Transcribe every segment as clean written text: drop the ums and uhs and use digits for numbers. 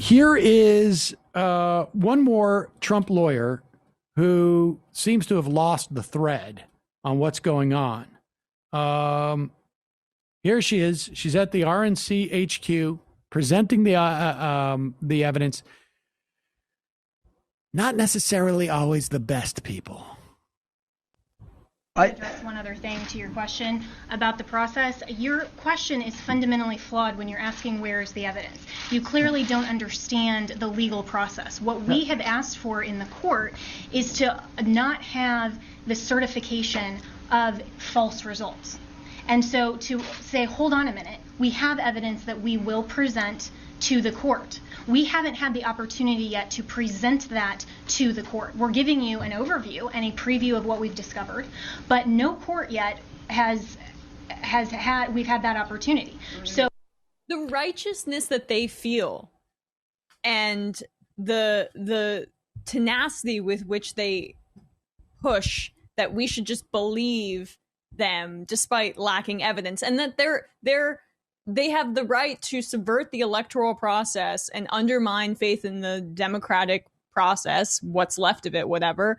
Here is one more Trump lawyer who seems to have lost the thread on what's going on. Here she is. She's at the RNC HQ presenting the evidence. Not necessarily always the best people. Address one other thing to your question about the process. Your question is fundamentally flawed when you're asking where is the evidence. You clearly don't understand the legal process. What we have asked for in the court is to not have the certification of false results. And so to say, hold on a minute, we have evidence that we will present to the court. We haven't had the opportunity yet to present that to the court. We're giving you an overview and a preview of what we've discovered, but no court yet has we've had that opportunity. So the righteousness that they feel and the tenacity with which they push that we should just believe them despite lacking evidence, and that they have the right to subvert the electoral process and undermine faith in the democratic process, what's left of it, whatever,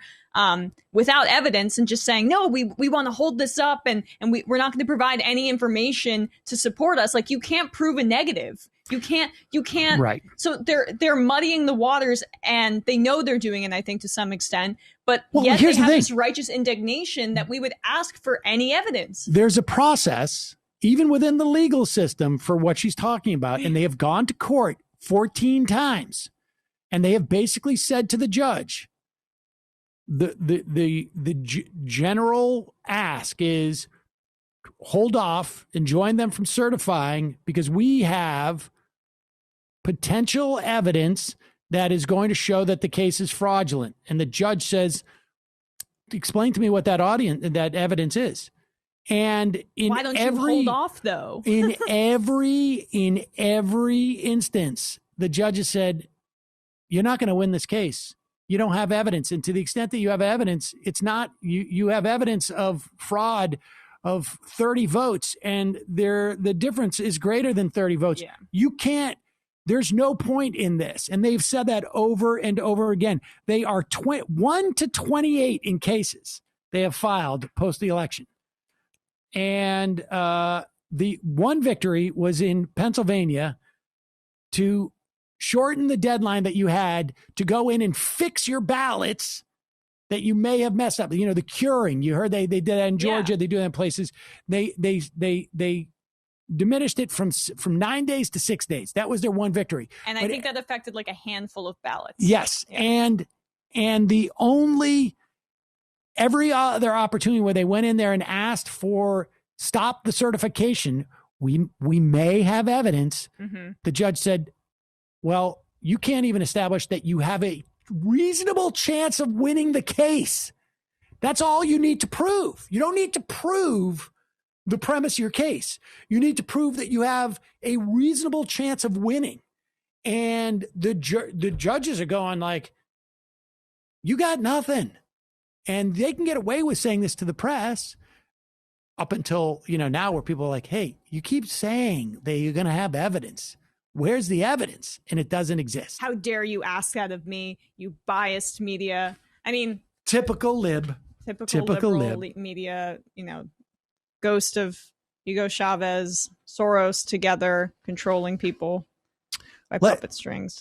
without evidence, and just saying, no, we want to hold this up and we're not going to provide any information to support us. Like, you can't prove a negative. You can't. Right. So they're muddying the waters, and they know they're doing it, I think, to some extent. But yet here's they have the thing. this righteous indignation that we would ask for any evidence. There's a process, even within the legal system, for what she's talking about. And they have gone to court 14 times. And they have basically said to the judge, the general ask is hold off and join them from certifying, because we have potential evidence that is going to show that the case is fraudulent. And the judge says, explain to me what that evidence is. And in why don't you hold off, though? in every instance, the judge has said, you're not going to win this case. You don't have evidence. And to the extent that you have evidence, it's not, you have evidence of fraud of 30 votes, and the difference is greater than 30 votes. Yeah. You can't, there's no point in this. And they've said that over and over again. They are 1 to 28 in cases they have filed post the election. And the one victory was in Pennsylvania to shorten the deadline that you had to go in and fix your ballots that you may have messed up. You know, the curing. You heard they did that in Georgia. Yeah. They do that in places. They diminished it from 9 days to 6 days. That was their one victory. And I think that affected like a handful of ballots. Yes. Yeah. And the only, every other opportunity where they went in there and asked for stop the certification, we may have evidence. Mm-hmm. The judge said, well, you can't even establish that you have a reasonable chance of winning the case. That's all you need to prove. You don't need to prove the premise of your case. You need to prove that you have a reasonable chance of winning. And the judges are going like, you got nothing. And they can get away with saying this to the press up until, now where people are like, hey, you keep saying that you're going to have evidence. Where's the evidence? And it doesn't exist. How dare you ask that of me, you biased media? I mean, typical lib. Typical liberal media, ghost of Hugo Chavez, Soros together controlling people by puppet strings.